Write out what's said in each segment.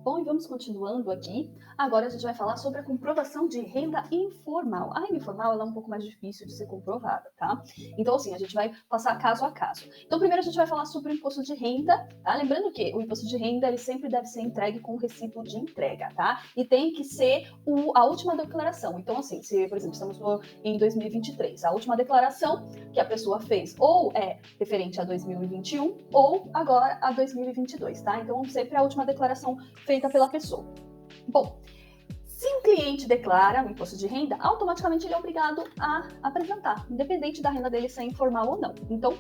Bom, e vamos continuando aqui. Agora a gente vai falar sobre a comprovação de renda informal. A renda informal ela é um pouco mais difícil de ser comprovada, tá? Então, assim, a gente vai passar caso a caso. Então, primeiro a gente vai falar sobre o imposto de renda, tá? Lembrando que o imposto de renda ele sempre deve ser entregue com o recibo de entrega, tá? E tem que ser a última declaração. Então, assim, se, por exemplo, em 2023, a última declaração que a pessoa fez ou é referente a 2021 ou agora a 2022, tá? Então, sempre a última declaração feita pela pessoa. Bom, se um cliente declara o imposto de renda, automaticamente ele é obrigado a apresentar, independente da renda dele ser informal ou não. Então,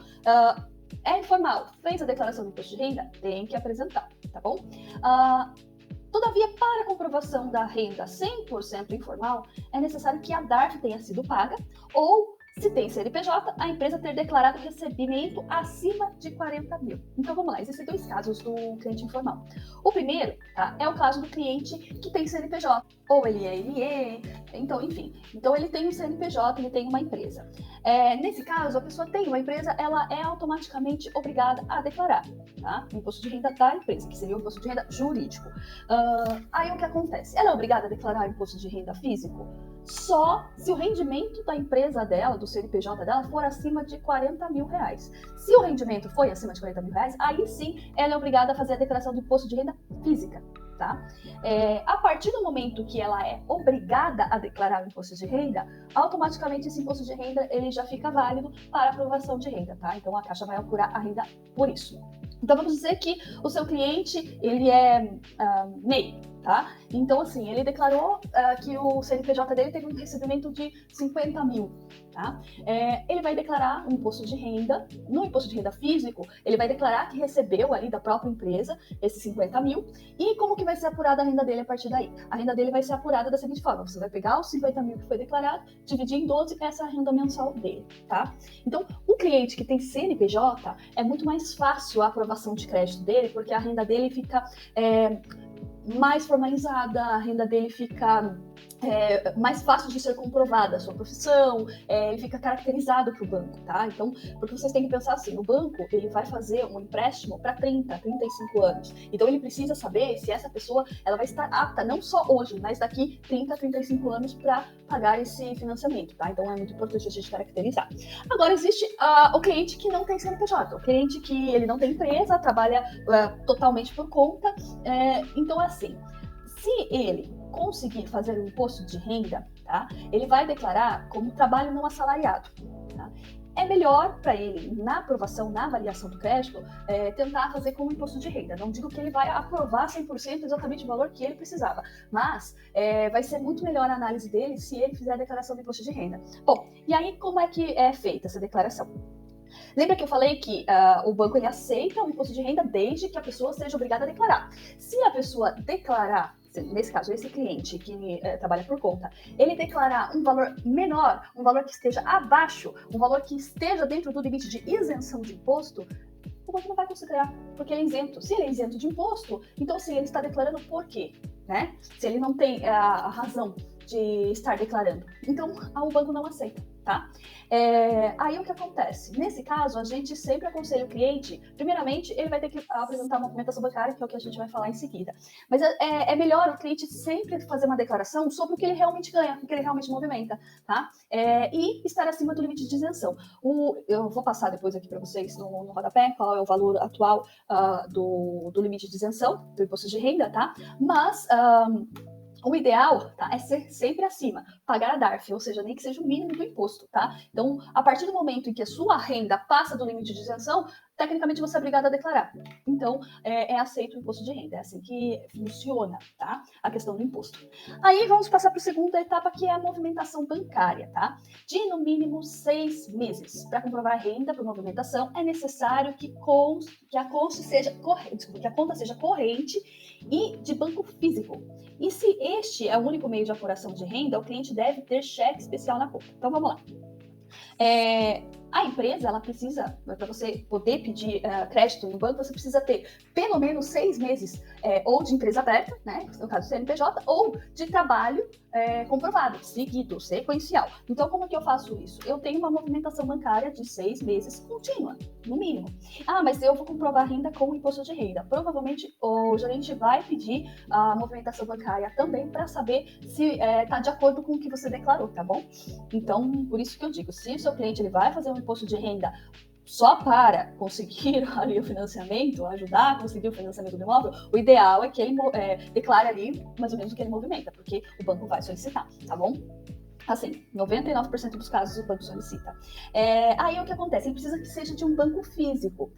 é informal, fez a declaração do imposto de renda, tem que apresentar, tá bom? Todavia, para a comprovação da renda 100% informal, é necessário que a DARF tenha sido paga ou, se tem CNPJ, a empresa ter declarado recebimento acima de 40 mil. Então vamos lá, existem dois casos do cliente informal. O primeiro tá, é o caso do cliente que tem CNPJ, ou ele é ME, então enfim. Então ele tem um CNPJ, ele tem uma empresa. Nesse caso, a pessoa tem uma empresa, ela é automaticamente obrigada a declarar tá, o imposto de renda da empresa, que seria o imposto de renda jurídico. Aí o que acontece? Ela é obrigada a declarar o imposto de renda físico só se o rendimento da empresa dela, do CNPJ dela, for acima de 40 mil reais. Se o rendimento foi acima de 40 mil reais, aí sim ela é obrigada a fazer a declaração do imposto de renda física. Tá? A partir do momento que ela é obrigada a declarar o imposto de renda, automaticamente esse imposto de renda ele já fica válido para aprovação de renda. Tá? Então a Caixa vai apurar a renda por isso. Então vamos dizer que o seu cliente ele é MEI, tá? Então assim, ele declarou que o CNPJ dele teve um recebimento de 50 mil, tá? Ele vai declarar o imposto de renda, no imposto de renda físico, ele vai declarar que recebeu ali da própria empresa esses 50 mil, e como que vai ser apurada a renda dele a partir daí? A renda dele vai ser apurada da seguinte forma, você vai pegar os 50 mil que foi declarado, dividir em 12, essa é a renda mensal dele, tá? Então, o cliente que tem CNPJ, é muito mais fácil a aprovação de crédito dele, porque a renda dele fica mais formalizada, a renda dele fica mais fácil de ser comprovada, a sua profissão, ele fica caracterizado para o banco, tá? Então, porque vocês têm que pensar assim, o banco, ele vai fazer um empréstimo para 30, 35 anos. Então, ele precisa saber se essa pessoa, ela vai estar apta, não só hoje, mas daqui 30, 35 anos para pagar esse financiamento, tá? Então, é muito importante a gente caracterizar. Agora, existe o cliente que não tem CNPJ, o cliente que ele não tem empresa, trabalha totalmente por conta, então, assim, se ele conseguir fazer o imposto de renda, tá? Ele vai declarar como trabalho não assalariado. Tá? É melhor para ele, na aprovação, na avaliação do crédito, tentar fazer como imposto de renda. Não digo que ele vai aprovar 100% exatamente o valor que ele precisava, mas vai ser muito melhor a análise dele se ele fizer a declaração do imposto de renda. Bom, e aí como é que é feita essa declaração? Lembra que eu falei que o banco ele aceita o imposto de renda desde que a pessoa seja obrigada a declarar. Se a pessoa declarar, nesse caso, esse cliente que trabalha por conta, ele declarar um valor menor, um valor que esteja abaixo, um valor que esteja dentro do limite de isenção de imposto, o banco não vai considerar, porque ele é isento. Se ele é isento de imposto, então sim, ele está declarando por quê? Né? Se ele não tem a razão de estar declarando. Então, o banco não aceita, tá? Aí o que acontece? Nesse caso, a gente sempre aconselha o cliente, primeiramente, ele vai ter que apresentar uma movimentação bancária, que é o que a gente vai falar em seguida. Mas é melhor o cliente sempre fazer uma declaração sobre o que ele realmente ganha, o que ele realmente movimenta, tá? E estar acima do limite de isenção. Eu vou passar depois aqui para vocês no rodapé qual é o valor atual do limite de isenção do imposto de renda, tá? Mas o ideal tá, é ser sempre acima, pagar a DARF, ou seja, nem que seja o mínimo do imposto, tá? Então, a partir do momento em que a sua renda passa do limite de isenção, tecnicamente você é obrigado a declarar. Então, é aceito o imposto de renda, é assim que funciona, tá? A questão do imposto. Aí, vamos passar para a segunda etapa, que é a movimentação bancária, tá? De, no mínimo, 6 meses. Para comprovar a renda por movimentação, é necessário que a conta seja corrente e de banco físico. E se este é o único meio de apuração de renda, o cliente deve ter cheque especial na conta. Então vamos lá. A empresa, ela precisa, para você poder pedir crédito no banco, você precisa ter pelo menos 6 meses ou de empresa aberta, né, no caso do CNPJ, ou de trabalho comprovado, seguido, sequencial. Então, como que eu faço isso? Eu tenho uma movimentação bancária de 6 meses contínua, no mínimo. Ah, mas eu vou comprovar renda com o imposto de renda. Provavelmente o gerente vai pedir a movimentação bancária também para saber se está de acordo com o que você declarou, tá bom? Então, por isso que eu digo, se o seu cliente ele vai fazer um imposto de renda só para conseguir ali o financiamento, ajudar a conseguir o financiamento do imóvel, o ideal é que ele declare ali mais ou menos o que ele movimenta, porque o banco vai solicitar, tá bom? Assim, 99% dos casos o banco solicita. Aí o que acontece? Ele precisa que seja de um banco físico.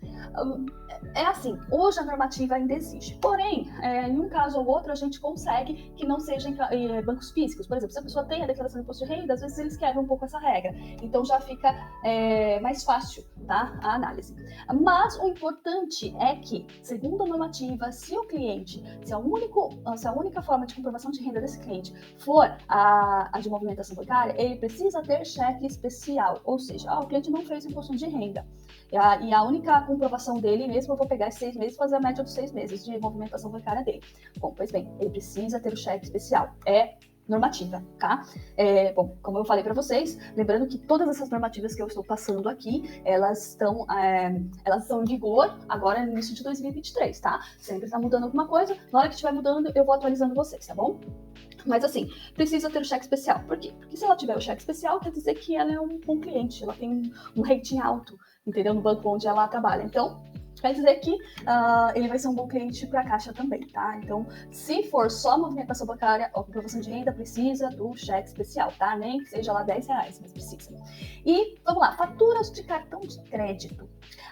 É assim, hoje a normativa ainda existe. Porém, em um caso ou outro, a gente consegue que não seja em bancos físicos. Por exemplo, se a pessoa tem a declaração de imposto de renda, às vezes eles quebram um pouco essa regra. Então já fica mais fácil, tá? A análise. Mas o importante é que, segundo a normativa, se o cliente, se a única forma de comprovação de renda desse cliente for a de movimentação bancária, ele precisa ter cheque especial, ou seja, o cliente não fez imposto de renda. E a única comprovação dele mesmo, eu vou pegar esses 6 meses e fazer a média dos 6 meses de movimentação bancária dele. Bom, pois bem, ele precisa ter o cheque especial. É normativa, tá? Bom, como eu falei para vocês, lembrando que todas essas normativas que eu estou passando aqui, elas estão em vigor agora no início de 2023, tá? Sempre está mudando alguma coisa, na hora que estiver mudando, eu vou atualizando vocês, tá bom? Mas assim, precisa ter o cheque especial. Por quê? Porque se ela tiver o cheque especial, quer dizer que ela é um bom cliente, ela tem um rating alto, entendeu? No banco onde ela trabalha. Então, quer dizer que ele vai ser um bom cliente para a Caixa também, tá? Então, se for só movimentação bancária ou comprovação de renda, precisa do cheque especial, tá? Nem que seja lá R$10, mas precisa. E, vamos lá, faturas de cartão de crédito.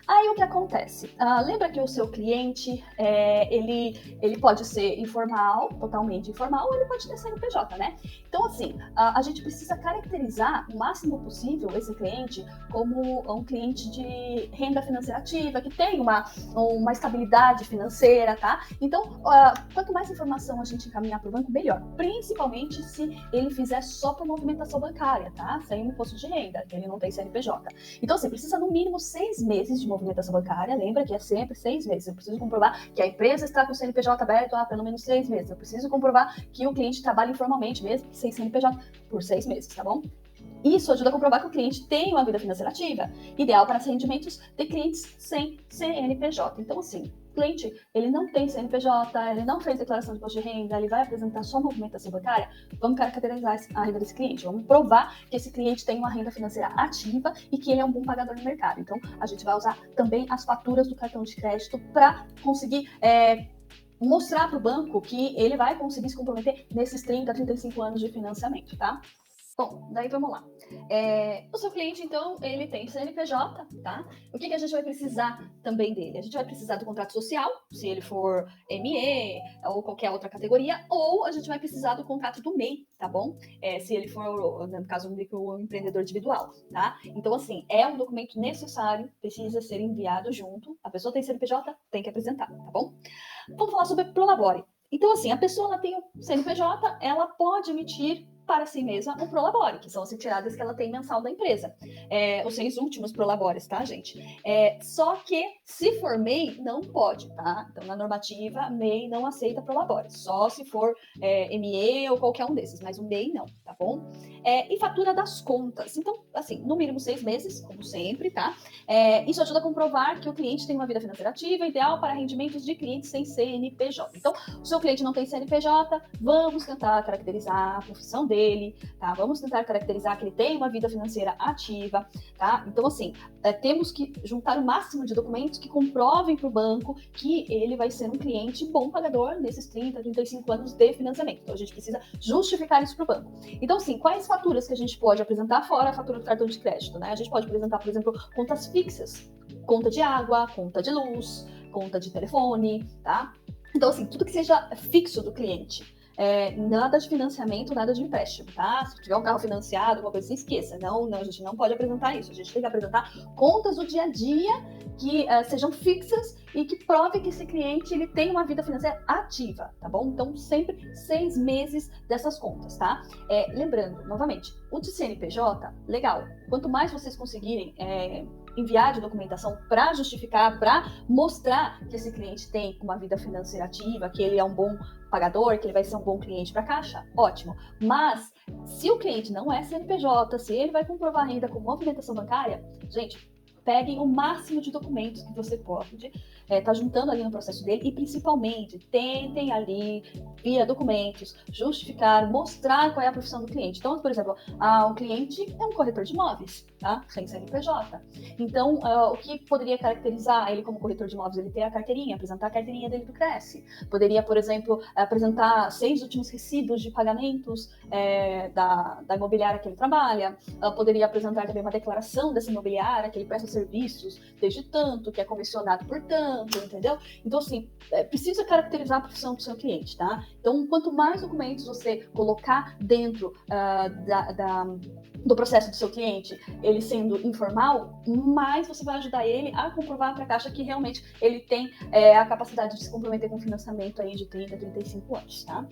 Aí o que acontece? Lembra que o seu cliente, ele pode ser informal, totalmente informal, ou ele pode ter CNPJ, né? Então, assim, a gente precisa caracterizar o máximo possível esse cliente como um cliente de renda financeira ativa, que tem uma estabilidade financeira, tá? Então, quanto mais informação a gente encaminhar para o banco, melhor. Principalmente se ele fizer só por movimentação bancária, tá? Sem imposto de renda, que ele não tem CNPJ. Então, assim, precisa no mínimo 6 meses de movimentação bancária. Lembra que é sempre 6 meses. Eu preciso comprovar que a empresa está com o CNPJ aberto há pelo menos 6 meses. Eu preciso comprovar que o cliente trabalha informalmente, mesmo que sem CNPJ, por 6 meses, tá bom? Isso ajuda a comprovar que o cliente tem uma vida financeira ativa, ideal para rendimentos de clientes sem CNPJ. Então, assim, o cliente, ele não tem CNPJ, ele não fez declaração de imposto de renda, ele vai apresentar só movimentação bancária, vamos caracterizar a renda desse cliente, vamos provar que esse cliente tem uma renda financeira ativa e que ele é um bom pagador no mercado. Então, a gente vai usar também as faturas do cartão de crédito para conseguir mostrar para o banco que ele vai conseguir se comprometer nesses 30, 35 anos de financiamento, tá? Bom, daí vamos lá. O seu cliente, então, ele tem CNPJ, tá? O que a gente vai precisar também dele? A gente vai precisar do contrato social, se ele for ME ou qualquer outra categoria, ou a gente vai precisar do contrato do MEI, tá bom? Se ele for, no caso, um microempreendedor individual, tá? Então, assim, é um documento necessário, precisa ser enviado junto. A pessoa tem CNPJ, tem que apresentar, tá bom? Vamos falar sobre Prolabore. Então, assim, a pessoa ela tem o CNPJ, ela pode emitir para si mesma o Prolabore, que são as retiradas que ela tem mensal da empresa. Os 6 últimos Prolabores, tá, gente? Só que, se for MEI, não pode, tá? Então, na normativa, MEI não aceita Prolabore, só se for ME ou qualquer um desses, mas o MEI não, tá bom? E fatura das contas. Então, assim, no mínimo 6 meses, como sempre, tá? Isso ajuda a comprovar que o cliente tem uma vida financeira ativa, ideal para rendimentos de clientes sem CNPJ. Então, o seu cliente não tem CNPJ, vamos tentar caracterizar a profissão dele, tá? Vamos tentar caracterizar que ele tem uma vida financeira ativa, tá? Então, assim, temos que juntar o máximo de documentos que comprovem para o banco que ele vai ser um cliente bom pagador nesses 30, 35 anos de financiamento. Então, a gente precisa justificar isso para o banco. Então, assim, quais faturas que a gente pode apresentar fora a fatura do cartão de crédito, né? A gente pode apresentar, por exemplo, contas fixas, conta de água, conta de luz, conta de telefone, tá? Então, assim, tudo que seja fixo do cliente. nada de financiamento, nada de empréstimo, tá? Se tiver um carro financiado, alguma coisa assim, esqueça. Não, a gente não pode apresentar isso. A gente tem que apresentar contas do dia a dia que sejam fixas e que prove que esse cliente ele tem uma vida financeira ativa, tá bom? Então, sempre 6 meses dessas contas, tá? Lembrando, novamente, o de CNPJ, legal. Quanto mais vocês conseguirem enviar de documentação para justificar, para mostrar que esse cliente tem uma vida financeira ativa, que ele é um bom pagador, que ele vai ser um bom cliente para a Caixa, ótimo. Mas, se o cliente não é CNPJ, se ele vai comprovar a renda com movimentação bancária, gente, peguem o máximo de documentos que você pode tá juntando ali no processo dele e, principalmente, tentem ali, via documentos, justificar, mostrar qual é a profissão do cliente. Então, por exemplo, um cliente é um corretor de imóveis, tá? Sem CNPJ. Então, o que poderia caracterizar ele como corretor de imóveis? Ele ter a carteirinha, apresentar a carteirinha dele do Cresce. Poderia, por exemplo, apresentar 6 últimos recibos de pagamentos da imobiliária que ele trabalha. Poderia apresentar também uma declaração dessa imobiliária que ele presta serviços desde tanto, que é comissionado por tanto, entendeu? Então, assim, precisa caracterizar a profissão do seu cliente, tá? Então, quanto mais documentos você colocar dentro do processo do seu cliente, ele sendo informal, mais você vai ajudar ele a comprovar para a Caixa que realmente ele tem a capacidade de se comprometer com financiamento aí de 30, 35 anos, tá?